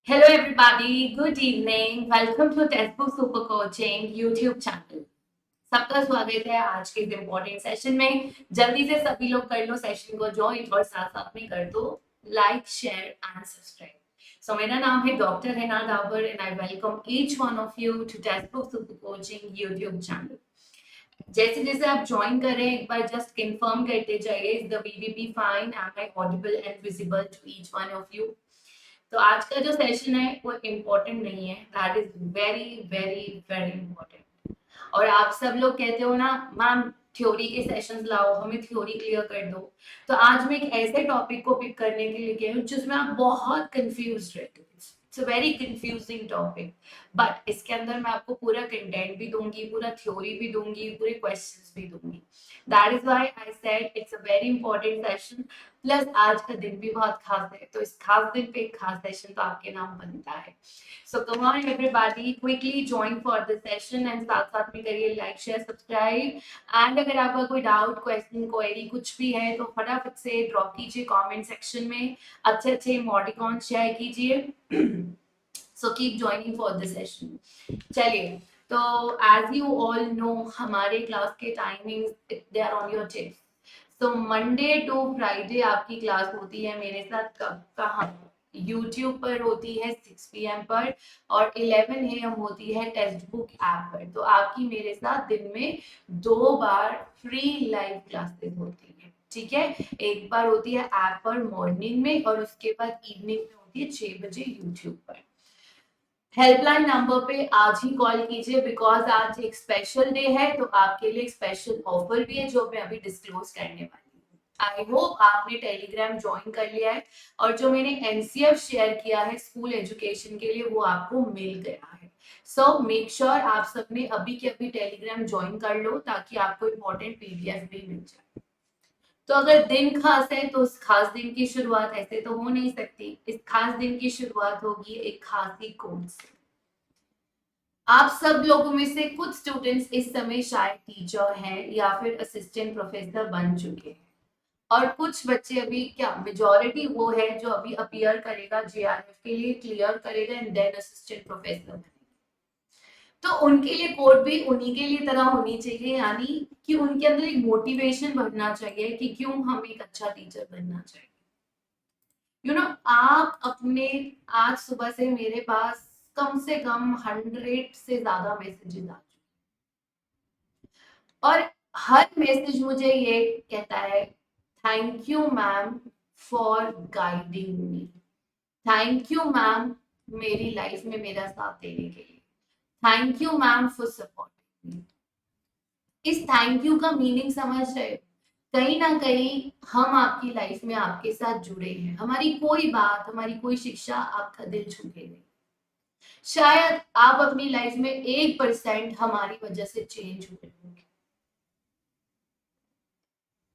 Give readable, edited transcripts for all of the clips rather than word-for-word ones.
Hello everybody, good evening. Welcome to Textbook Super Coaching YouTube channel. सबका स्वागत है आज के इस इम्पोर्टेंट सेशन में। जल्दी से सभी लोग कर लो सेशन को ज्वाइन और साथ साथ में कर दो like share and subscribe. So मेरा नाम है doctor Hina Dabar and I welcome each one of you to textbook super coaching YouTube channel. जैसे जैसे आप ज्वाइन कर रहे हैं एक बार जस्ट कंफर्म करते जाइए, is the VVP fine, am I audible and visible to each one of you. तो आज का जो सेशन है वो इम्पोर्टेंट नहीं है, that is very very very important. और आप सब लोग कहते हो ना मैम थ्योरी के सेशंस लाओ, हमें थ्योरी क्लियर कर दो। तो आज मैं एक ऐसे टॉपिक को पिक करने के लिए गई हूँ जिसमें आप बहुत कंफ्यूज रहते हो। It's a very confusing topic, but इसके अंदर मैं आपको पूरा कंटेंट भी दूंगी, पूरा थ्योरी भी दूंगी, पूरे क्वेश्चंस भी दूंगी। That is why I said it's a very important session. Plus आज का दिन भी बहुत खास है, तो इस खास दिन पे एक खास सेशन तो आपके नाम बनता है। So come on everybody, quickly join for the session and साथ साथ में करिए लाइक शेयर सब्सक्राइब। एंड अगर आपका कोई डाउट क्वेश्चन क्वेरी कुछ भी है तो फटाफट से ड्रॉप कीजिए कमेंट सेक्शन में, अच्छे अच्छे इमोटिकॉन शेयर कीजिए। So keep joining for the session. चलिए, तो एज यू ऑल नो हमारे क्लास के timings they are on your tips. तो मंडे टू फ्राइडे आपकी क्लास होती है मेरे साथ कहाँ, यूट्यूब पर होती है 6 PM पर, और 11 AM होती है टेक्स्ट बुक ऐप पर। तो आपकी मेरे साथ दिन में 2 बार फ्री लाइव क्लासेस होती है, ठीक है। एक बार होती है ऐप पर मॉर्निंग में और उसके बाद इवनिंग में होती है 6 बजे यूट्यूब पर। हेल्पलाइन नंबर पे आज ही कॉल कीजिए बिकॉज आज एक स्पेशल डे है, तो आपके लिए एक स्पेशल ऑफर भी है जो मैं अभी डिस्क्लोज करने वाली हूँ। आई होप आपने टेलीग्राम ज्वाइन कर लिया है और जो मैंने एनसीएफ शेयर किया है स्कूल एजुकेशन के लिए वो आपको मिल गया है। सो मेक श्योर आप सबने अभी के अभी टेलीग्राम ज्वाइन कर लो ताकि आपको इम्पोर्टेंट पीडीएफ भी मिल जाए। तो अगर दिन खास है तो उस खास दिन की शुरुआत ऐसे तो हो नहीं सकती, इस खास दिन की शुरुआत होगी एक खास ही कोड से। आप सब लोगों में से कुछ स्टूडेंट्स इस समय शायद टीचर हैं या फिर असिस्टेंट प्रोफेसर बन चुके हैं, और कुछ बच्चे अभी, क्या मेजोरिटी वो है जो अभी अपीयर करेगा जेआरएफ के लिए, क्लियर करेगा एंड देन असिस्टेंट प्रोफेसर बनेगा। तो उनके लिए कोड भी उन्हीं के लिए तरह होनी चाहिए, यानी कि उनके अंदर एक मोटिवेशन बढ़ना चाहिए कि क्यों हम एक अच्छा टीचर बनना चाहिए। यू नो आप अपने, आज सुबह से मेरे पास कम से कम 100 से ज्यादा मैसेजेस आ चुके, और हर मैसेज मुझे ये कहता है thank you ma'am for guiding me, thank you ma'am मेरी लाइफ में मेरा साथ देने के लिए, thank you ma'am for supporting me. इस थैंक यू का मीनिंग समझ रहे हो? कहीं ना कहीं हम आपकी लाइफ में आपके साथ जुड़े हैं, हमारी कोई बात, हमारी कोई शिक्षा आपका दिल छू गई नहीं। शायद आप अपनी लाइफ में 1% हमारी वजह से चेंज हुए होंगे।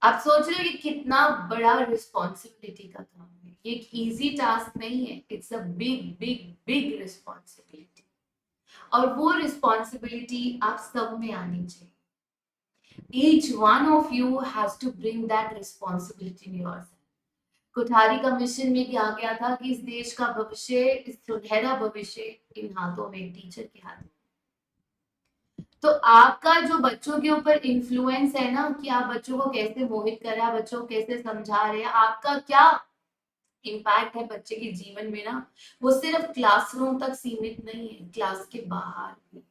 आप सोच रहे हो ये कितना बड़ा रिस्पॉन्सिबिलिटी का काम है, ये एक इजी टास्क नहीं है, it's a big big big responsibility. और वो रिस्पॉन्सिबिलिटी आप सब में आनी चाहिए। Each one of you has to bring that responsibility in yourself. Kothari का मिशन में क्या गया था कि इस देश का भविष्य, इस सुनहरा भविष्य इन हाथों में, टीचर के हाथों में। तो आपका जो बच्चों के ऊपर इन्फ्लुएंस है ना, कि आप बच्चों को कैसे मोहित कर रहे हैं, बच्चों को कैसे समझा रहे हैं, आपका क्या इम्पैक्ट है बच्चे के जीवन में ना, वो सिर्फ क्लासरूम तक सीमित नहीं है, क्लास के बाहर भी।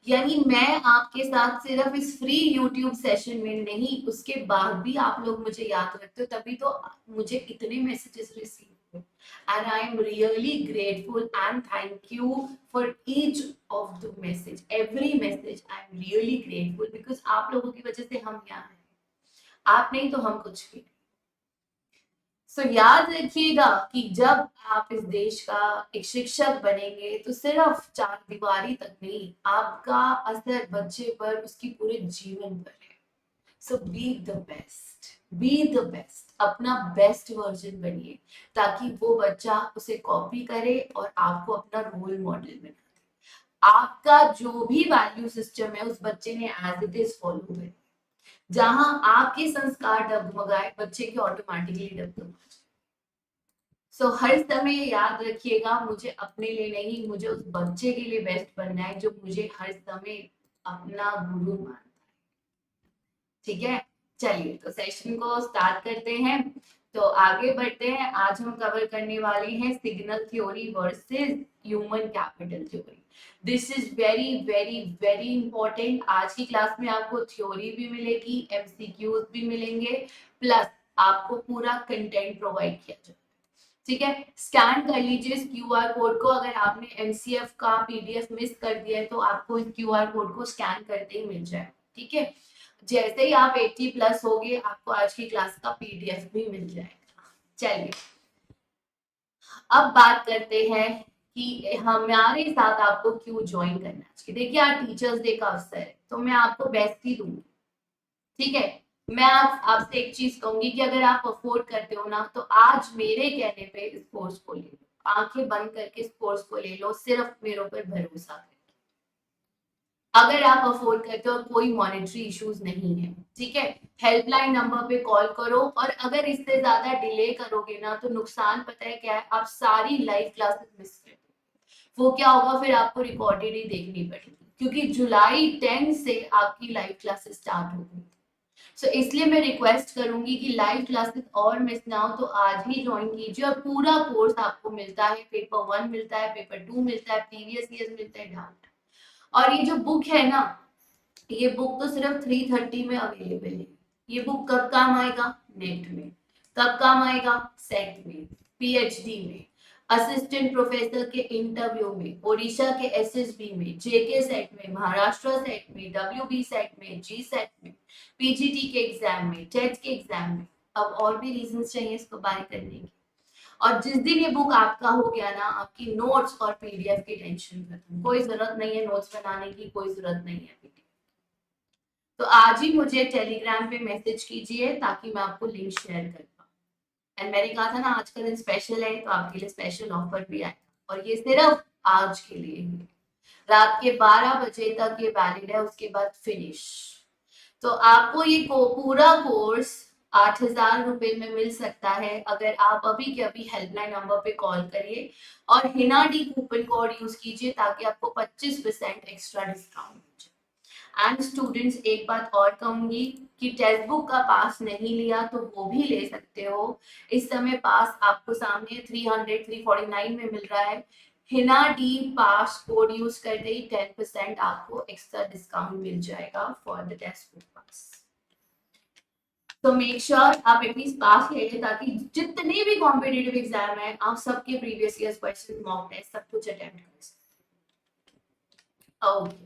यानी मैं आपके साथ सिर्फ इस फ्री यूट्यूब सेशन में नहीं, उसके बाद भी आप लोग मुझे याद रखते हो, तभी तो मुझे इतने मैसेजेस रिसीव हुए। And I am really grateful and thank you for each of the message, every message I am really grateful because आप लोगों की वजह से हम यहाँ हैं। आप नहीं तो हम कुछ भी नहीं। सो याद रखिएगा कि जब आप इस देश का एक शिक्षक बनेंगे तो सिर्फ चार दीवारी तक नहीं, आपका असर बच्चे पर, उसकी पूरे जीवन पर है। So be the best, be the best, अपना बेस्ट वर्जन बनिए ताकि वो बच्चा उसे कॉपी करे और आपको अपना रोल मॉडल बना दे। आपका जो भी वैल्यू सिस्टम है उस बच्चे ने एज इट इज फॉलो करे। जहां आपके संस्कार डगमगाए, बच्चे के ऑटोमेटिकली डगमगा। सो हर समय याद रखिएगा, मुझे अपने लिए नहीं, मुझे उस बच्चे के लिए बेस्ट बनना है जो मुझे हर समय अपना गुरु मानता है। ठीक है, चलिए तो सेशन को स्टार्ट करते हैं। तो आगे बढ़ते हैं। आज हम कवर करने वाले हैं signal theory versus human capital theory. This is very very very important. आज की क्लास में आपको थ्योरी भी मिलेगी, एमसीक्यूज भी मिलेंगे, प्लस आपको पूरा कंटेंट प्रोवाइड किया जाएगा। ठीक है, स्कैन कर लीजिए इस क्यूआर कोड को। अगर आपने एमसीएफ का पीडीएफ मिस कर दिया है तो आपको इस क्यूआर कोड को स्कैन करते ही मिल जाए। ठीक है, जैसे ही आप 80 प्लस होगे आपको आज की क्लास का पीडीएफ भी मिल जाएगा। चलिए अब बात करते हैं कि हमारे साथ आपको क्यों ज्वाइन करना चाहिए। देखिए आज टीचर्स डे का अवसर है तो मैं आपको बेस्ट ही दूंगी। ठीक है, मैं आज आपसे एक चीज कहूंगी कि अगर आप अफोर्ड करते हो ना तो आज मेरे कहने पे इस कोर्स को ले लो, आंखें बंद करके इस कोर्स को ले लो, सिर्फ मेरे ऊपर भरोसा करके। अगर आप अफोर्ड करते हो और कोई मॉनेटरी इश्यूज नहीं है, ठीक है, हेल्पलाइन नंबर पे कॉल करो। और अगर इससे ज्यादा डिले करोगे ना तो नुकसान पता है क्या है, आप सारी लाइव क्लासेस मिस कर दोगे। वो क्या होगा, फिर आपको रिकॉर्डेड ही देखनी पड़ेगी, क्योंकि जुलाई 10 से आपकी लाइव क्लासेस स्टार्ट होगी। सो इसलिए मैं रिक्वेस्ट करूंगी कि लाइव क्लासेस और मिस ना हो तो आज ही ज्वाइन कीजिए। और पूरा कोर्स आपको मिलता है, पेपर 1 मिलता है, पेपर 2 मिलता है, प्रीवियस ईयर मिलता है, डाउट। और ये जो बुक है ना, ये बुक तो सिर्फ 330 में अवेलेबल है। ये बुक कब काम आएगा, नेट में। कब काम आएगा, सेट में, पीएचडी में, असिस्टेंट प्रोफेसर के इंटरव्यू में, ओडिशा के एसएसबी में, जेके सेट में, महाराष्ट्र सेट में, डब्ल्यूबी सेट में, जी सेट में, पीजीटी के एग्जाम में, टेट के एग्जाम में। अब और भी रीजन चाहिए इसको बाय करने के। और जिस दिन ये बुक आपका हो गया ना, आपकी नोट्स और पीडीएफ की टेंशन खत्म। कोई जरूरत नहीं है नोट्स बनाने की, कोई जरूरत नहीं है पीडीएफ। तो आज ही मुझे टेलीग्राम पे मैसेज कीजिए ताकि मैं आपको लिंक शेयर कर पाऊँ। एंड मैंने कहा था ना आज का दिन स्पेशल है तो आपके लिए स्पेशल ऑफर भी आएगा, और ये सिर्फ आज के लिए है। रात के 12 बजे तक ये वैलिड है, उसके बाद फिनिश। तो आपको ये पूरा कोर्स 8,000 रुपए में मिल सकता है अगर आप अभी के अभी हेल्पलाइन नंबर पे कॉल करिए और Hina D coupon code use कीजिए ताकि आपको 25% एक्स्ट्रा डिस्काउंट मिल जाए। एंड स्टूडेंट्स एक बात और कहूंगी कि टेक्स्ट बुक का पास नहीं लिया तो वो भी ले सकते हो। इस समय पास आपको सामने 349 में मिल रहा है। हिना डी पास कोड यूज करते ही 10% आपको एक्स्ट्रा डिस्काउंट मिल जाएगा फॉर द टेक्स्ट बुक पास। तो मेक श्योर आप एटलीस्ट पास ले लें ताकि जितने भी कॉम्पिटेटिव एग्जाम है आप सबके previous year question, mock test सब कुछ अटेम्प्ट कर सकते। ओके,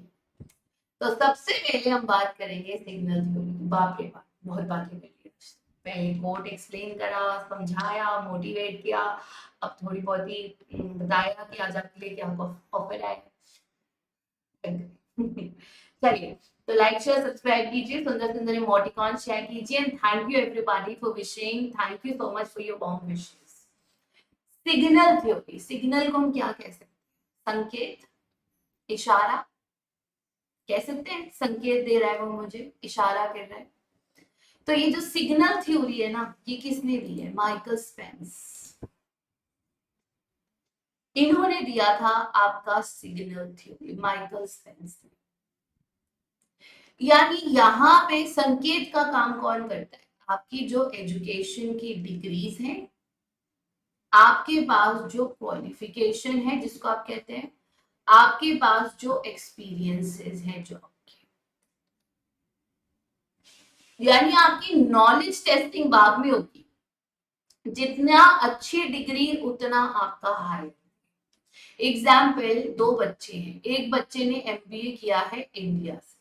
तो सबसे पहले हम बात करेंगे सिग्नल थ्योरी। बाप रे बाप, बहुत बातें करी। पहले कोड एक्सप्लेन करा, समझाया, मोटिवेट किया, अब थोड़ी बहुत ही बताया कि आज आपके लिए क्या ऑफर आया। चलिए, तो लाइक शेयर सब्सक्राइब कीजिए, सुंदर सुंदर इमोटिकॉन शेयर कीजिए। And thank you everybody for wishing, thank you so much for your warm wishes. Signal theory, signal को हम क्या कह सकते हैं, संकेत, इशारा कह सकते हैं। संकेत दे रहा है वो मुझे, इशारा कर रहा है। तो ये जो सिग्नल थ्योरी है ना, ये किसने दी है, माइकल स्पेंस। इन्होंने दिया था आपका सिग्नल थ्योरी, माइकल स्पेंस। यानी यहाँ पे संकेत का काम कौन करता है, आपकी जो एजुकेशन की डिग्रीज हैं, आपके पास जो क्वालिफिकेशन है जिसको आप कहते हैं, आपके पास जो एक्सपीरियंसेस है जो आपके, यानी आपकी नॉलेज टेस्टिंग बाद में होगी। जितना अच्छी डिग्री उतना आपका हाई। एग्जाम्पल, दो बच्चे हैं, एक बच्चे ने एमबीए किया है इंडिया से,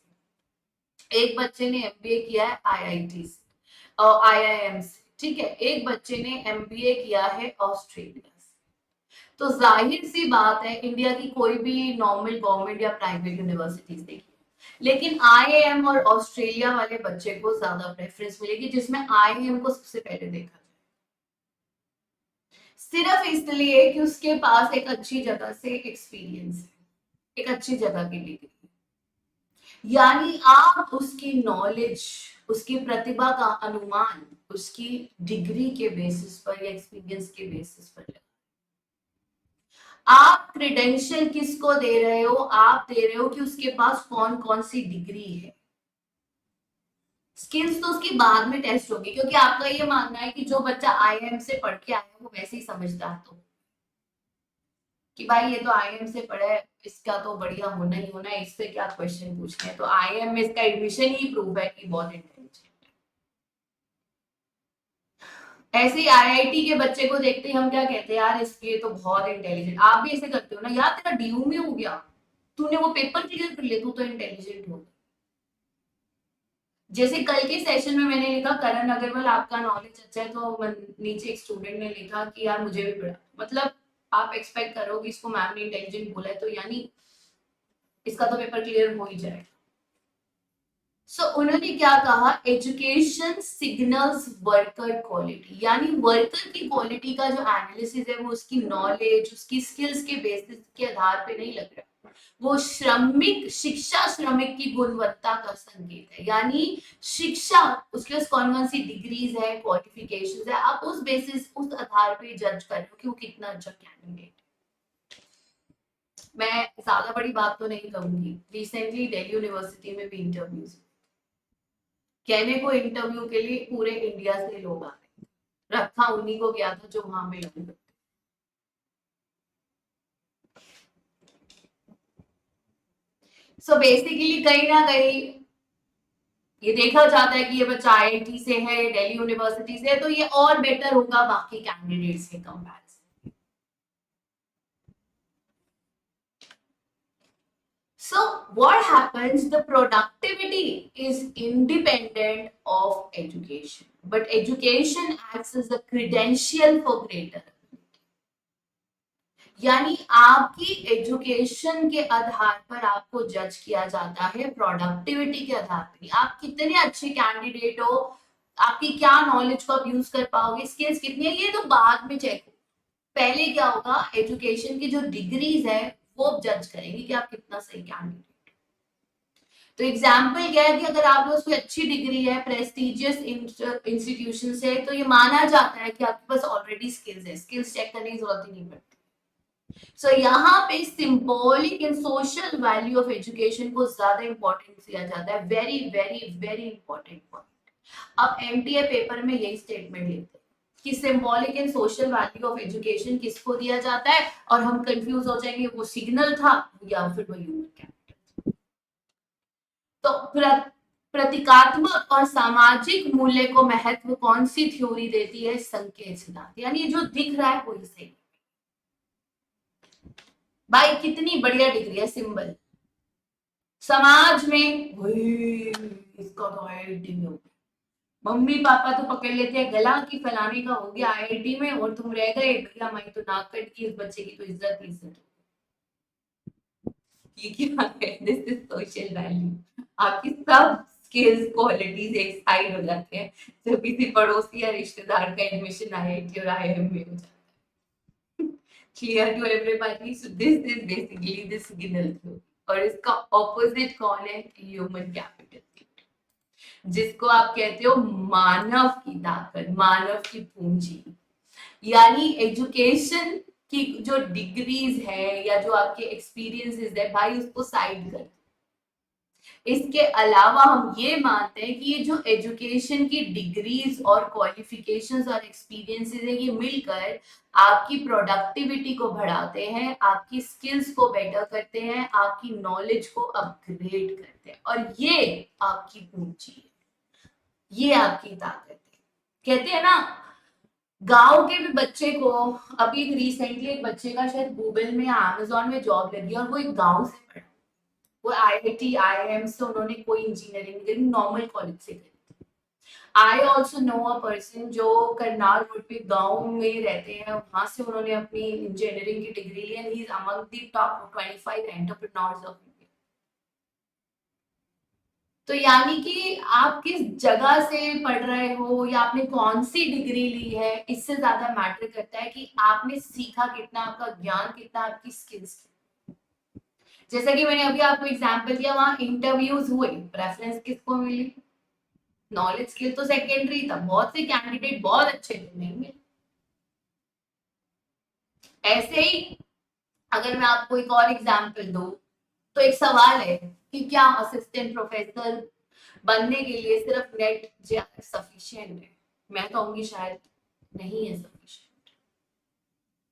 एक बच्चे ने एमबीए किया है आईआईटी से और आईआईएम से, ठीक है, एक बच्चे ने एमबीए किया है ऑस्ट्रेलिया से। तो जाहिर सी बात है इंडिया की कोई भी नॉर्मल गवर्नमेंट या प्राइवेट यूनिवर्सिटीज देखिए, लेकिन आईआईएम और ऑस्ट्रेलिया वाले बच्चे को ज्यादा प्रेफरेंस मिलेगी, जिसमें आईआईएम को सबसे पहले देखा जाए, सिर्फ इसलिए कि उसके पास एक अच्छी जगह से एक्सपीरियंस है, एक अच्छी जगह की डिग्री। यानी आप उसकी नॉलेज, उसकी प्रतिभा का अनुमान उसकी डिग्री के बेसिस पर या एक्सपीरियंस के बेसिस पर लगाते आप क्रेडेंशियल किसको दे रहे हो? आप दे रहे हो कि उसके पास कौन कौन सी डिग्री है। स्किल्स तो उसकी बाद में टेस्ट होगी, क्योंकि आपका ये मानना है कि जो बच्चा आईआईएम से पढ़ के आया है वो वैसे ही समझता है, तो कि भाई ये तो आईआईएम से पढ़ा है, इसका तो बढ़िया होना ही होना है, इससे क्या क्वेश्चन पूछने हैं। तो आईआईएम में इसका एडमिशन ही प्रूव है कि बहुत इंटेलिजेंट। ऐसे ही आईआईटी के बच्चे को देखते ही हम क्या कहते हैं, यार इसके तो बहुत इंटेलिजेंट। आप भी ऐसे करते हो ना, यार तेरा डीयू में हो गया, तूने वो पेपर क्लियर कर लिया, तू तो इंटेलिजेंट हो। जैसे कल के सेशन में मैंने लिखा करण अग्रवाल आपका नॉलेज अच्छा है, तो नीचे एक स्टूडेंट ने लिखा कि यार मुझे भी पढ़ा। मतलब आप एक्सपेक्ट करो कि इसको मैम ने इंटेलिजेंट बोला है तो यानी इसका तो पेपर क्लियर हो ही जाएगा। उन्होंने क्या कहा, एजुकेशन सिग्नल्स वर्कर क्वालिटी, यानी वर्कर की क्वालिटी का जो एनालिसिस है वो उसकी नॉलेज, उसकी स्किल्स के बेसिस के आधार पे नहीं लग रहा, वो श्रमिक शिक्षा श्रमिक की गुणवत्ता का संकेत है। यानी शिक्षा, उसके पास कौन कौन सी डिग्रीज है, क्वालिफिकेशंस है, आप उस बेसिस उस आधार पे जज कर रहे हो कि वो कितना अच्छा कैंडिडेट। मैं ज्यादा बड़ी बात तो नहीं कहूंगी, रिसेंटली दिल्ली यूनिवर्सिटी में भी इंटरव्यूज, कहने को इंटरव्यू के लिए पूरे इंडिया से लोग आ रहे, रखा उन्हीं को गया था जो वहां पे लोग। सो बेसिकली कहीं ना कहीं ये देखा जाता है कि ये बच्चा आईआईटी से है, दिल्ली यूनिवर्सिटी से है, तो ये और बेटर होगा बाकी कैंडिडेट्स के comparison. So what happens, the productivity is independent of education, but education acts as a credential for greater, यानी आपकी एजुकेशन के आधार पर आपको जज किया जाता है, प्रोडक्टिविटी के आधार पर। आप कितने अच्छे कैंडिडेट हो, आपकी क्या नॉलेज को आप यूज कर पाओगे, स्किल्स कितनी है, ये तो बाद में चेक हो। पहले क्या होगा, एजुकेशन की जो डिग्रीज है वो जज करेंगे कि आप कितना सही कैंडिडेट। तो एग्जाम्पल क्या है कि अगर आप लोग कोई अच्छी डिग्री है प्रेस्टिजियस इंस्टीट्यूशन से, तो ये माना जाता है कि आपके पास ऑलरेडी स्किल्स है, स्किल्स चेक करने की जरूरत ही नहीं पड़ती। सो यहाँ पे symbolic and social value of education को ज्यादा इंपॉर्टेंस दिया जाता है, very very very important point. अब एमटीए पेपर में यही स्टेटमेंट लिखते हैं कि symbolic and social value of education किसको दिया जाता है, और हम कंफ्यूज हो जाएंगे वो सिग्नल था या फिर वो ह्यूमन कैपिटल। तो प्रतीकात्मक और सामाजिक मूल्य को महत्व कौन सी थ्योरी देती है, संकेत सिद्धांत, यानी जो दिख रहा है वही सही। भाई कितनी बढ़िया डिग्री है, सिंबल, समाज में वही इसका तो आईआईटी में हो गया, मम्मी पापा तो पकड़ लेते हैं गला कि फलाने का हो गया आईआईटी में और तुम रह गए, भैया मैं तो नाक कट की, इस बच्चे की तो इज्जत ही इज्जत। ये क्या है, दिस इज सोशल वैल्यू। आपकी सब स्किल्स क्वालिटीज एक साइड हो जाते हैं जब किसी पड़ोसी या रिश्तेदार का एडमिशन आईआईटी और आईआईएम में हो जाता है। Clear to everybody, so this is basically the signal theory. और इसका ऑपोजिट कौन है, ह्यूमन कैपिटल, जिसको आप कहते हो मानव की ताकत, मानव की पूंजी। यानी एजुकेशन की जो डिग्रीज है या जो आपके एक्सपीरियंसेस है भाई उसको साइड कर। इसके अलावा हम ये मानते हैं कि ये जो एजुकेशन की डिग्रीज और क्वालिफिकेशंस और एक्सपीरियंसेस है ये मिलकर आपकी प्रोडक्टिविटी को बढ़ाते हैं, आपकी स्किल्स को बेटर करते हैं, आपकी नॉलेज को अपग्रेड करते हैं, और ये आपकी पूंजी है, ये आपकी ताकत है। कहते हैं ना, गांव के भी बच्चे को, अभी रिसेंटली एक बच्चे का शायद गूगल में अमेजोन में जॉब लगी और वो एक गांव से पढ़ा, वो आईआईटी आईआईएम से उन्होंने कोई इंजीनियरिंग करी, नॉर्मल कॉलेज से करी। I also know a person जो करनाल रोड पे गांव में रहते हैं, वहां से उन्होंने अपनी इंजीनियरिंग की डिग्री ली and he is among the top 25 entrepreneurs of India. तो यानी कि आप किस जगह से पढ़ रहे हो या आपने कौन सी डिग्री ली है, इससे ज्यादा मैटर करता है कि आपने सीखा कितना, आपका ज्ञान कितना, आपकी स्किल्स। जैसा कि मैंने अभी आपको एग्जांपल दिया, वहां इंटरव्यूज हुए, प्रेफरेंस किसको मिली, नॉलेज स्किल तो सेकेंडरी था, बहुत से कैंडिडेट बहुत अच्छे थे, नहीं मिले। ऐसे ही अगर मैं आपको एक और एग्जाम्पल दूं, तो एक सवाल है कि क्या असिस्टेंट प्रोफेसर बनने के लिए सिर्फ नेट जेआरएफ सफिशिएंट है? मैं कहूंगी शायद नहीं है सफिशिएंट।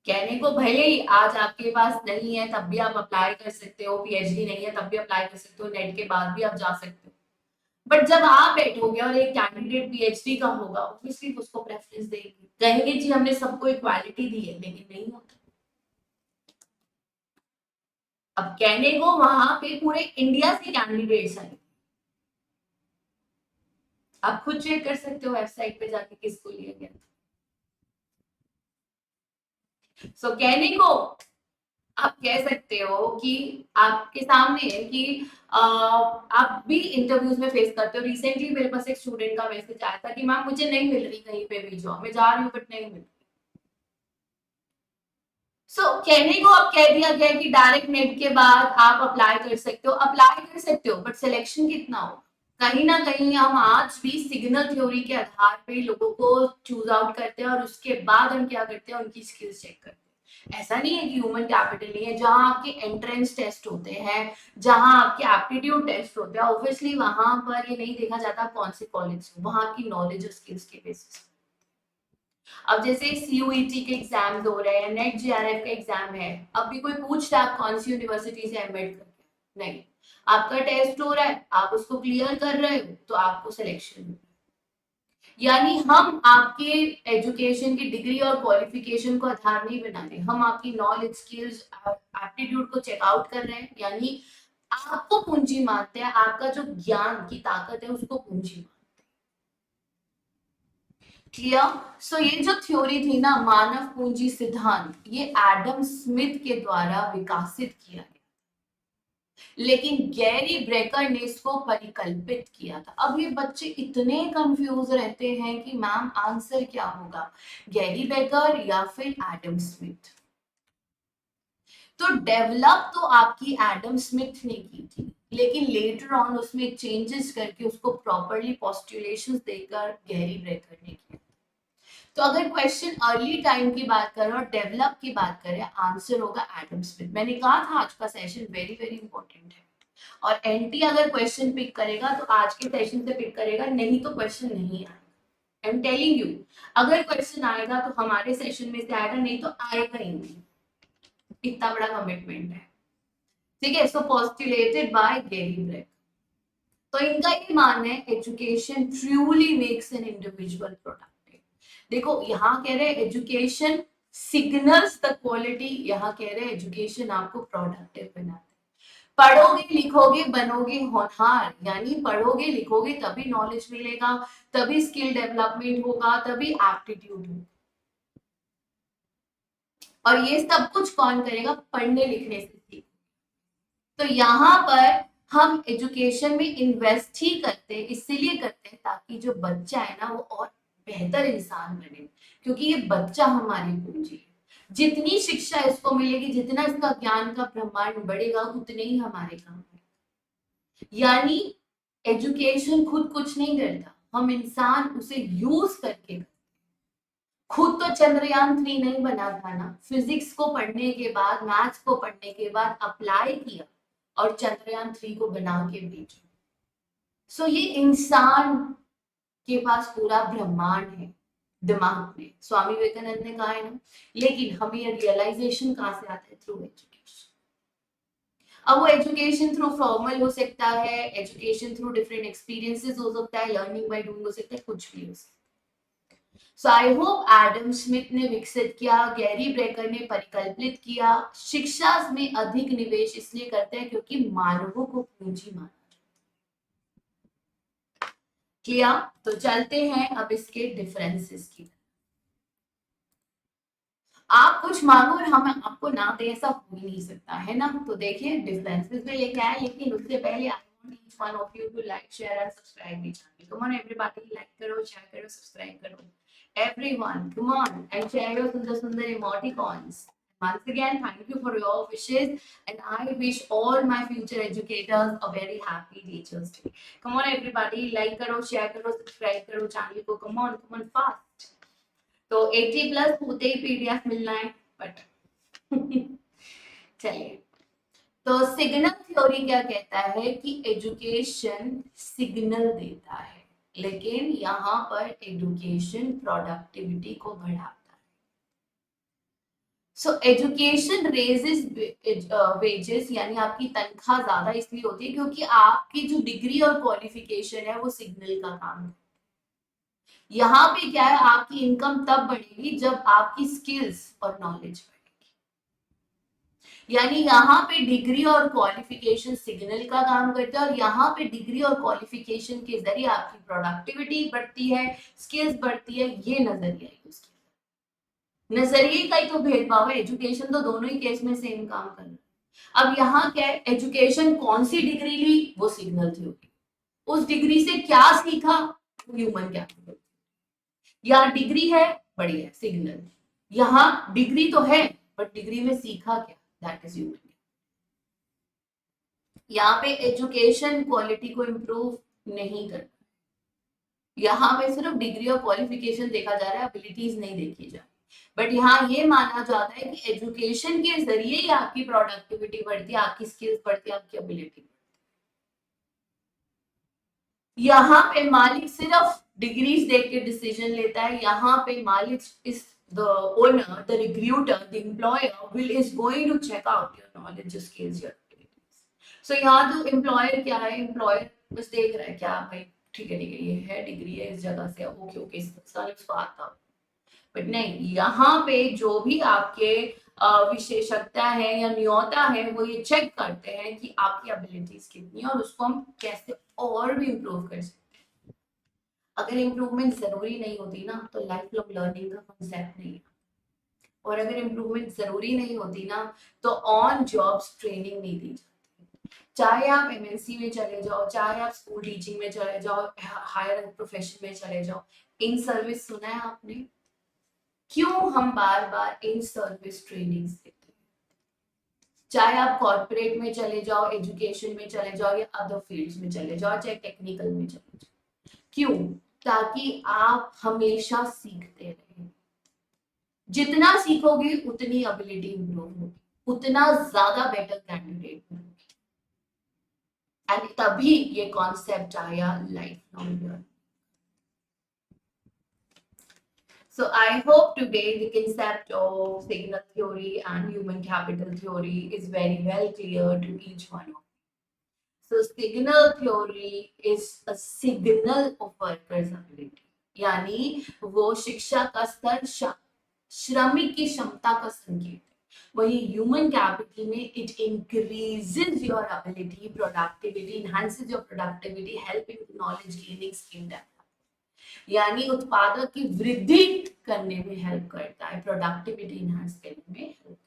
कहने को भले ही आज आपके पास नहीं है तब भी आप अप्लाई कर सकते हो, पीएचडी नहीं है तब भी अप्लाई कर सकते हो, नेट के बाद भी आप जा सकते हो। बट जब आप बैठोगे और एक कैंडिडेट पीएचडी का होगा, ऑब्वियसली उसको प्रेफरेंस देंगे, कहेंगे जी हमने सबको इक्वालिटी दी है, लेकिन नहीं होता। अब कहने को वहां पे पूरे इंडिया से कैंडिडेट्स आए, आप खुद चेक कर सकते हो वेबसाइट पे जाके किसको लिया गया। सो कहने को आप कह सकते हो कि आपके सामने है कि आप भी इंटरव्यूज में फेस करते हो। रिसेंटली मेरे पास एक स्टूडेंट का मैसेज आया था कि मैम मुझे नहीं मिल रही कहीं पे भी जॉब, मैं जा रही हूँ बट नहीं मिल रही। कहने को अब कह दिया गया कि डायरेक्ट नेट के बाद आप अप्लाई कर सकते हो, बट सिलेक्शन कितना हो? कहीं ना कहीं हम आज भी सिग्नल थ्योरी के आधार पे लोगों को चूज आउट करते हैं और उसके बाद हम क्या करते हैं, उनकी स्किल्स चेक करते हैं। ऐसा नहीं है कि ह्यूमन कैपिटल नहीं है। जहां आपके एंट्रेंस टेस्ट होते हैं, जहां आपके एप्टीट्यूड टेस्ट होते हैं, ऑब्वियसली वहां पर ये नहीं देखा जाता कौन से कॉलेज, वहां की नॉलेज और स्किल्स के बेसिस। अब जैसे सीयूईटी के एग्जाम्स हो रहे हैं, नेट जेआरएफ का एग्जाम है, अब भी कोई पूछ रहा है कौन सी यूनिवर्सिटी से एमएड करके, नहीं, आपका टेस्ट हो रहा है, आप उसको क्लियर कर रहे हो तो आपको सिलेक्शन। यानी हम आपके एजुकेशन की डिग्री और क्वालिफिकेशन को आधार नहीं बना रहे, हम आपकी नॉलेज, स्किल्स, एप्टीट्यूड को चेकआउट कर रहे हैं, यानी आपको पूंजी मानते हैं, आपका जो ज्ञान की ताकत है उसको पूंजी मानते हैं। क्लियर? सो ये जो थ्योरी थी ना, मानव पूंजी सिद्धांत, ये एडम स्मिथ के द्वारा विकसित किया गया, लेकिन गैरी ब्रेकर ने इसको परिकल्पित किया था। अब ये बच्चे इतने कंफ्यूज रहते हैं कि मैम आंसर क्या होगा, गैरी ब्रेकर या फिर एडम स्मिथ? तो डेवलप तो आपकी एडम स्मिथ ने की थी, लेकिन लेटर ऑन उसमें चेंजेस करके उसको प्रॉपरली पोस्टुलेशंस देकर गैरी ब्रेकर ने किया। तो अगर क्वेश्चन अर्ली टाइम की बात करें और डेवलप की बात करें, आंसर होगा एडम स्मिथ। मैंने कहा था आज का सेशन वेरी वेरी इंपॉर्टेंट है, और एनटी अगर क्वेश्चन पिक करेगा तो आज के सेशन से पिक करेगा, नहीं तो क्वेश्चन नहीं आएगा। आई एम टेलिंग यू, अगर क्वेश्चन आएगा तो हमारे सेशन में से आएगा, नहीं तो आएगा ही नहीं। इतना बड़ा कमिटमेंट है, ठीक है। सो पोस्टुलेटेड बाय गैरी ब्रेकर। तो इनका ये मानना है education truly makes an individual productive. देखो यहाँ कह रहे हैं एजुकेशन सिग्नल्स द क्वालिटी, यहाँ कह रहे हैं एजुकेशन आपको प्रोडक्टिव बनाता है। पढ़ोगे लिखोगे बनोगे होनहार, यानी पढ़ोगे लिखोगे तभी नॉलेज मिलेगा, तभी स्किल डेवलपमेंट होगा, तभी एप्टीट्यूड होगा। और ये सब कुछ कौन करेगा? पढ़ने लिखने से सीख। तो यहाँ पर हम एजुकेशन में इन्वेस्ट ही करते हैं, इसीलिए करते हैं ताकि जो बच्चा है ना वो और बेहतर इंसान बने, क्योंकि ये बच्चा हमारी पूंजी है। जितनी शिक्षा इसको मिलेगी, जितना इसका ज्ञान का ब्रह्मांड बढ़ेगा, उतने ही हमारे काम है। यानी एजुकेशन खुद कुछ नहीं करता, हम इंसान उसे यूज करके। खुद तो चंद्रयान 3 नहीं बना था ना, फिजिक्स को पढ़ने के बाद, मैथ्स को पढ़ने के बाद अप्लाई किया और चंद्रयान 3 को बना के भेजा। सो ये इंसान के पास पूरा ब्रह्मांड है दिमाग में, स्वामी विवेकानंद ने कहा है ना। लेकिन हमें ये रियलाइजेशन कहाँ से आता है? Through education. अब वो एजुकेशन थ्रू फॉर्मल हो सकता है, एजुकेशन थ्रू डिफरेंट एक्सपीरियंसेस हो सकता है, लर्निंग बाय डूइंग हो सकता है, कुछ भी हो सकता है। सो आई होप एडम स्मिथ ने विकसित किया, गैरी ब्रेकर ने परिकल्पित किया। शिक्षा में अधिक निवेश इसलिए करते हैं क्योंकि मानवों को पूंजी माना। किया तो चलते हैं अब इसके डिफरेंसेस की। आप कुछ मांगो और हम आपको ना दे, ऐसा हो ही नहीं सकता है ना। तो देखिए डिफरेंसेस में लेके आए, लेकिन उससे पहले I want each one of you to like, share and subscribe me channel. Come on everybody, like करो, शेयर करो, सब्सक्राइब करो। Everyone, come on and share your sundar sundar emoticons. Once again, thank you for your wishes, and I wish all my future educators a very happy Teachers Day. Come on, everybody, like करो, share करो, subscribe करो channel को. Come on fast. तो 80+ होते ही PDF मिलना है, but चलिए, तो सिग्नल थ्योरी क्या कहता है कि एजुकेशन सिग्नल देता है, लेकिन यहाँ पर एजुकेशन प्रोडक्टिविटी को बढ़ाता है। सो एजुकेशन रेजेस वेजेस, यानी आपकी तनख्वाह ज्यादा इसलिए होती है क्योंकि आपकी जो डिग्री और क्वालिफिकेशन है वो सिग्नल का काम है। यहाँ पे क्या है, आपकी इनकम तब बढ़ेगी जब आपकी स्किल्स और नॉलेज बढ़ेगी। यानी यहाँ पे डिग्री और क्वालिफिकेशन सिग्नल का काम करता है, और यहाँ पे डिग्री और क्वालिफिकेशन के जरिए आपकी प्रोडक्टिविटी बढ़ती है, स्किल्स बढ़ती है। ये नजरिया है उसकी, नजरिए का ही तो भेदभाव है। एजुकेशन तो दोनों ही केस में सेम काम कर रहा है। अब यहाँ क्या है, एजुकेशन कौन सी डिग्री ली वो सिग्नल थ्योरी, उस डिग्री से क्या सीखा ह्यूमन कैपिटल। यहाँ डिग्री है, बढ़िया सिग्नल। यहाँ डिग्री तो है बट डिग्री में सीखा क्या, दैट इज ह्यूमन। यहाँ पे एजुकेशन क्वालिटी को इम्प्रूव नहीं करता, यहाँ पे सिर्फ डिग्री और क्वालिफिकेशन देखा जा रहा है, एबिलिटीज नहीं देखी जा रही। बट यहाँ ये माना जाता है कि एजुकेशन के जरिए ही आपकी प्रोडक्टिविटी बढ़ती है, आपकी स्किल्स बढ़ती है, आपकी एबिलिटी। यहाँ पे मालिक सिर्फ डिग्रीज देख के डिसीजन लेता है, यहाँ पे मालिक is the owner, the recruiter, the employer is going to check out your knowledge, your skills, your abilities. So यहाँ तो employer क्या है, employer बस देख रहा है क्या भाई, ठीक है ये है डिग्री है इस जगह से, ओके ओके इसको आता। बट नहीं, यहाँ पे जो भी आपके विशेषज्ञता है या न्योता है वो ये चेक करते हैं कि आपकी एबिलिटीज कितनी है और उसको हम कैसे और भी इम्प्रूव कर सकते हैं। अगर इम्प्रूवमेंट जरूरी नहीं होती ना तो लाइफ लॉन्ग लर्निंग का कॉन्सेप्ट नहीं है, और अगर इम्प्रूवमेंट जरूरी नहीं होती ना तो ऑन जॉब्स ट्रेनिंग नहीं दी जाती। चाहे आप एमएनसी में चले जाओ, चाहे आप स्कूल टीचिंग में चले जाओ, हायर प्रोफेशन में चले जाओ, इन सर्विस सुना है आपने? क्यों हम बार बार इन सर्विस ट्रेनिंग देते हैं? चाहे आप कॉर्पोरेट में चले जाओ, एजुकेशन में चले जाओ, या अदर फील्ड्स में चले जाओ, चाहे टेक्निकल में चले जाओ, क्यों? ताकि आप हमेशा सीखते रहें। जितना सीखोगे उतनी एबिलिटी इंप्रूव होगी, उतना ज्यादा बेटर कैंडिडेट बनोगे। एंड तभी ये कॉन्सेप्ट आया life long learning. So I hope today the concept of signal theory and human capital theory is very well clear to each one of you. So signal theory is a signal of workers' ability. यानी वो शिक्षा का स्तर श्रमिक की क्षमता का संकेत है। वही ह्यूमन कैपिटल में it increases your ability, productivity, enhances your productivity, helping knowledge gaining, skill development, यानी उत्पादक की वृद्धि करने में हेल्प करता है, प्रोडक्टिविटी इनहांस करने में हेल्प करता है।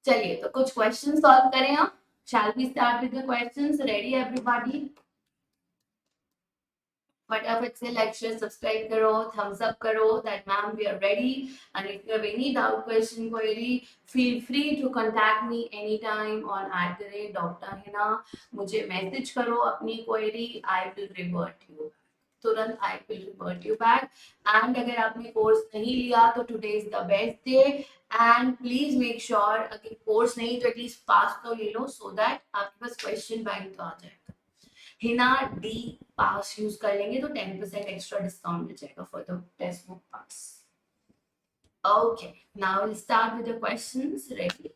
चलिए तो कुछ क्वेश्चन सॉल्व करें हम। Shall we start with the questions? Ready everybody? फटाफट से लाइक शेयर सब्सक्राइब करो, थम्स अप करो that ma'am we are ready. And if you have any doubt, question, query, feel free to contact me any time on @Dr. Hina। मुझे message करो अपनी query, I will revert you तुरंत, I will revert you back. And अगर आपने course नहीं लिया तो today is the best day, and please make sure अगर कोर्स नहीं तो एटलीस्ट पास तो ले लो, सो दैट आपके पास क्वेश्चन बैंक तो आ जाएगा। हिना डी पास यूज कर लेंगे तो 10% एक्स्ट्रा डिस्काउंट मिल जाएगा for the text book pass. Okay, now will start with the questions. Ready?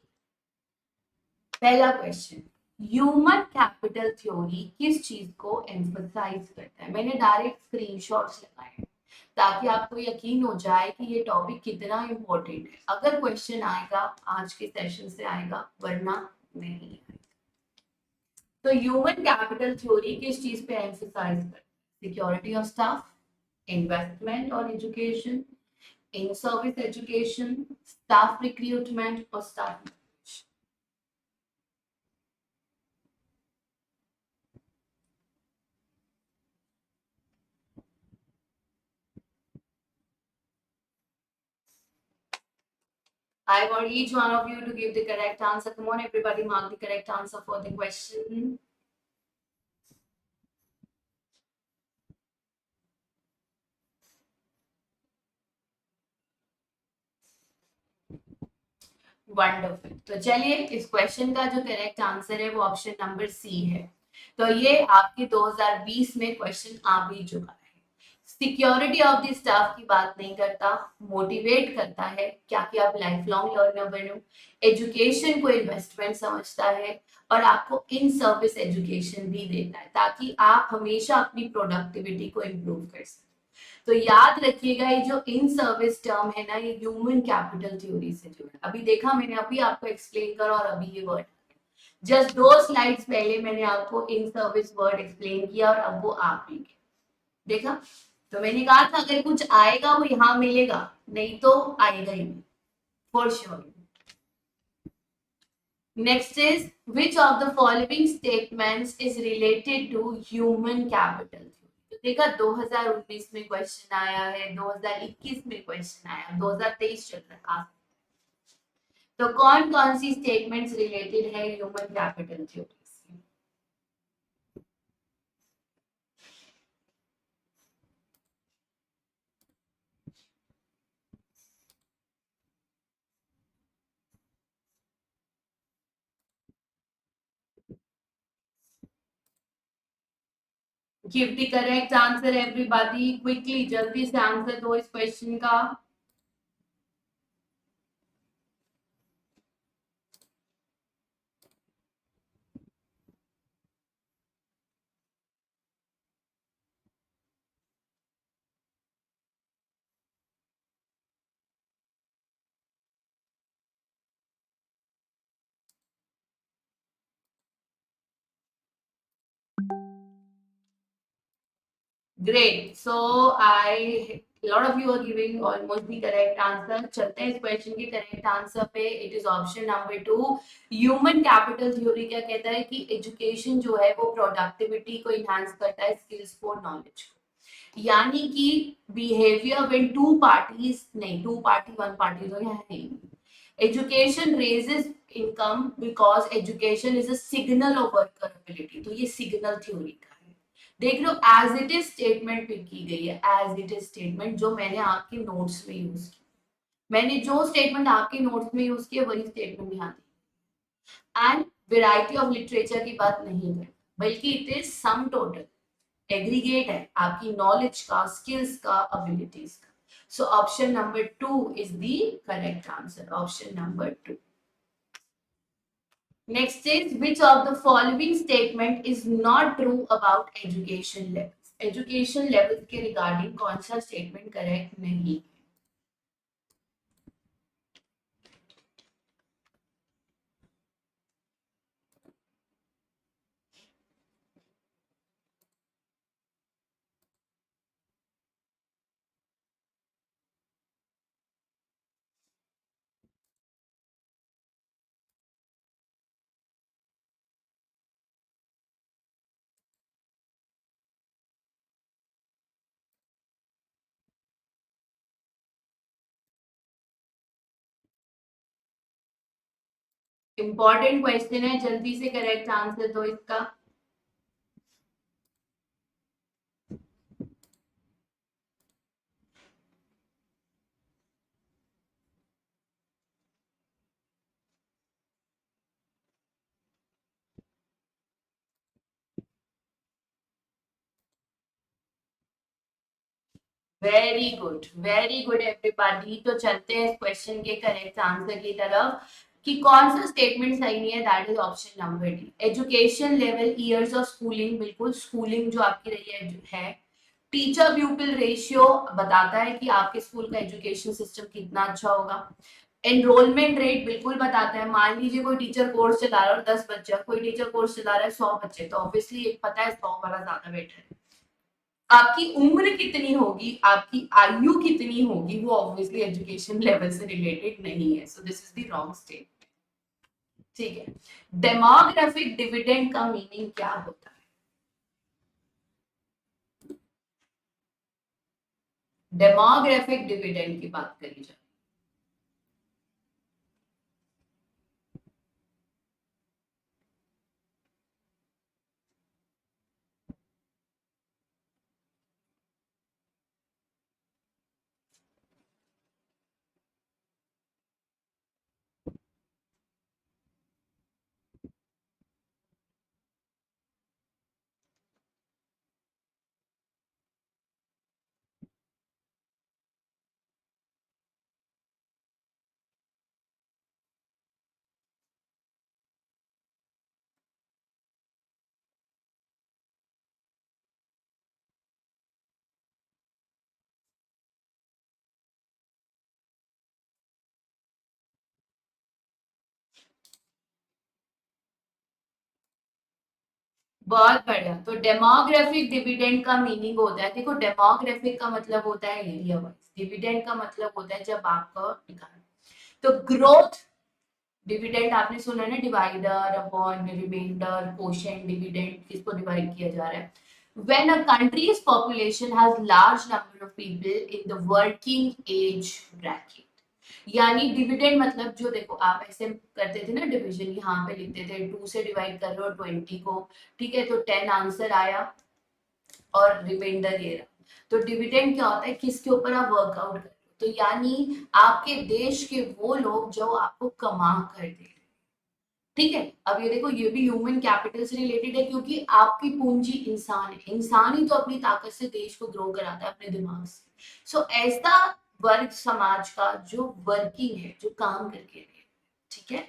पहला क्वेश्चन, ह्यूमन कैपिटल थ्योरी किस चीज को एम्फसाइज करता है? मैंने डायरेक्ट स्क्रीनशॉट्स लगाए ताकि आपको यकीन हो जाए कि ये टॉपिक कितना इंपॉर्टेंट है। अगर क्वेश्चन आएगा आज के सेशन से आएगा, वरना नहीं आएगा। तो ह्यूमन कैपिटल थ्योरी किस चीज पे एम्फसाइज करता है? सिक्योरिटी ऑफ स्टाफ, इन्वेस्टमेंट और education, in service education, staff recruitment और staff. I want each one of you to give the correct answer. Come on, everybody, mark the correct answer for the question. Wonderful. तो चलिए, इस question का जो correct answer है वो option number C है। तो ये आपके 2020 में क्वेश्चन आ भी चुका है। सिक्योरिटी ऑफ द स्टाफ की बात नहीं करता, मोटिवेट करता है क्या कि आप लाइफ लॉन्ग लर्नर बनो, एजुकेशन को इन्वेस्टमेंट समझता है, और आपको इन सर्विस एजुकेशन भी देता है ताकि आप हमेशा अपनी प्रोडक्टिविटी को इम्प्रूव कर सकें। तो याद रखिएगा, ये जो इन सर्विस टर्म है ना, ये ह्यूमन कैपिटल थ्योरी से जुड़ा है। अभी देखा मैंने, अभी आपको एक्सप्लेन करा और अभी ये वर्ड, जस्ट 2 स्लाइड्स पहले मैंने आपको इन सर्विस वर्ड एक्सप्लेन किया और अब वो आप भी देखा। तो मैंने कहा था अगर कुछ आएगा वो यहाँ मिलेगा, नहीं तो आएगा ही नहीं, for sure. Next is, which of the following statements is related to human capital? तो देखा 2019 में क्वेश्चन आया है, 2021 में क्वेश्चन आया, 2023 चल रहा। तो कौन कौन सी स्टेटमेंट्स रिलेटेड है ह्यूमन कैपिटल थ्योरी से? Give the correct answer everybody, quickly, जल्दी से आंसर दो इस क्वेश्चन का। Great. So I, a lot of you are giving almost the correct answer. चलते हैं इस क्वेश्चन के करेक्ट आंसर पे। It is option number 2। Human capital theory क्या कहता है कि एजुकेशन जो है वो प्रोडक्टिविटी को इनहांस करता है, स्किल्स को, नॉलेज को। यानी कि बिहेवियर व्हेन टू पार्टीज, नहीं टू पार्टी वन पार्टी तो यहाँ है। Education raises income because education is a signal of worker ability. तो ये सिग्नल थ्योरी का है। देख लो, as it is statement pick की गई है, एज इट इज स्टेटमेंट जो मैंने आपके नोट्स में यूज की। मैंने जो स्टेटमेंट आपके नोट्स में यूज किया वही स्टेटमेंट यहाँ दी। एंड वेराइटी ऑफ लिटरेचर की बात नहीं है, बल्कि it is sum total, aggregate है आपकी नॉलेज का, स्किल्स का, अबिलिटीज का। So option number 2 is the correct answer, option number 2। Next is, which of the following statement is not true about education levels? Education levels के regarding कौन सा statement correct नहीं है? Important question है, जल्दी से correct answer दो इसका। Very good everybody. तो चलते हैं इस क्वेश्चन के करेक्ट आंसर की तरफ कि कौन सा स्टेटमेंट सही नहीं है। That is option number D. Education level, years of schooling, बिल्कुल स्कूलिंग जो आपकी रही है। टीचर प्यूपिल रेशियो बताता है कि आपके स्कूल का एजुकेशन सिस्टम कितना अच्छा होगा। एनरोलमेंट रेट बिल्कुल बताता है, मान लीजिए कोई टीचर कोर्स चला रहा है और 10 बच्चे, कोई टीचर कोर्स चला रहा है 100 बच्चे, तो ऑब्वियसली एक पता है 100 वाला ज्यादा बेटर है। आपकी उम्र कितनी होगी, आपकी आयु कितनी होगी, वो ऑब्वियसली एजुकेशन लेवल से रिलेटेड नहीं है। So this is the wrong statement. ठीक है। डेमोग्राफिक डिविडेंड का मीनिंग क्या होता है? डेमोग्राफिक डिविडेंड की बात करी जाए, बहुत बढ़िया। तो डेमोग्राफिक डिविडेंड का मीनिंग होता है, देखो डेमोग्राफिक का मतलब होता है एरिया वाइज, डिविडेंड का मतलब होता है जब आपका निकाल। तो ग्रोथ डिविडेंड आपने सुना है ना, divider upon reminder quotient dividend, किसको डिवाइड किया जा रहा है। When a country's population has large number of people in the working age bracket, यानी डिविडेंड मतलब जो देखो आप ऐसे करते थे ना डिवीजन, यहाँ पे लिखते थे 2 से डिवाइड कर रहे हो 20 को, ठीक है, तो 10 आंसर आया और रिमाइंडर ये रहा। तो डिविडेंड क्या होता है, किसके ऊपर आप वर्कआउट कर रहे हो, तो यानी आपके देश के वो लोग जो आपको कमा कर दे रहे हैं, ठीक है। अब ये देखो ये भी ह्यूमन कैपिटल से रिलेटेड है, क्योंकि आपकी पूंजी इंसान है, इंसान ही तो अपनी ताकत से देश को ग्रो कराता है अपने दिमाग से। सो ऐसा वर्ग समाज का जो वर्किंग है, जो काम करके है, ठीक है।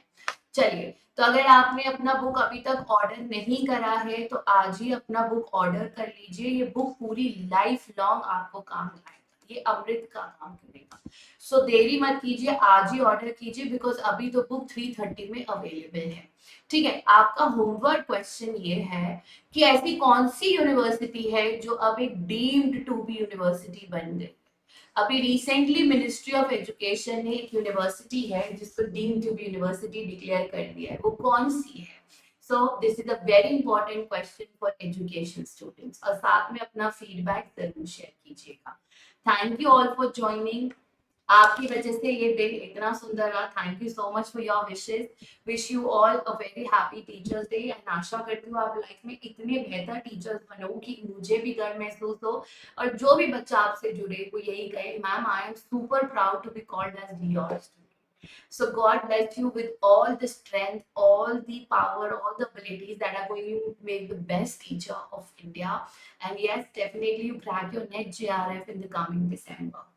चलिए, तो अगर आपने अपना बुक अभी तक ऑर्डर नहीं करा है तो आज ही अपना बुक ऑर्डर कर लीजिए। ये बुक पूरी लाइफ लॉन्ग आपको काम आएगा, ये अमृत का काम करेगा। सो देरी मत कीजिए, आज ही ऑर्डर कीजिए, बिकॉज अभी तो बुक 330 में अवेलेबल है, ठीक है। आपका होमवर्क क्वेश्चन ये है कि ऐसी कौन सी यूनिवर्सिटी है जो अब एक डीम्ड टू बी यूनिवर्सिटी बन गई। अभी रिसेंटली मिनिस्ट्री ऑफ एजुकेशन ने एक यूनिवर्सिटी है जिसको deemed to be university declare कर दिया है, वो कौन सी है। So this is a very important question for education students, और साथ में अपना फीडबैक जरूर शेयर कीजिएगा। Thank you all for joining. आपकी वजह से ये डे इतना सुंदर रहा। Thank you so much for your wishes. Wish you all a very happy teachers day, and आशा करती हूँ आप लाइफ में इतने बेहतर टीचर्स बनो कि मुझे भी गर्व महसूस हो, और जो भी बच्चा आपसे जुड़े वो यही कहे, ma'am I am super proud to be called as your student. So God bless you with all the strength, all the power, all the abilities that are going to make the best teacher of India. And yes, definitely you crack your net JRF in the coming December.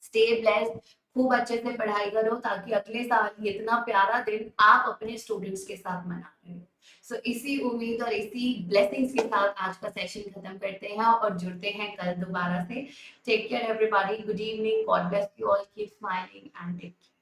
Stay blessed, खूब अच्छे से पढ़ाई करो ताकि अगले साल ये इतना प्यारा दिन आप अपने स्टूडेंट्स के साथ मना रहे हो। सो इसी उम्मीद और इसी ब्लेसिंग्स के साथ आज का सेशन खत्म करते हैं और जुड़ते हैं कल दोबारा से। Take care everybody, good evening, God bless you all, keep smiling and take care.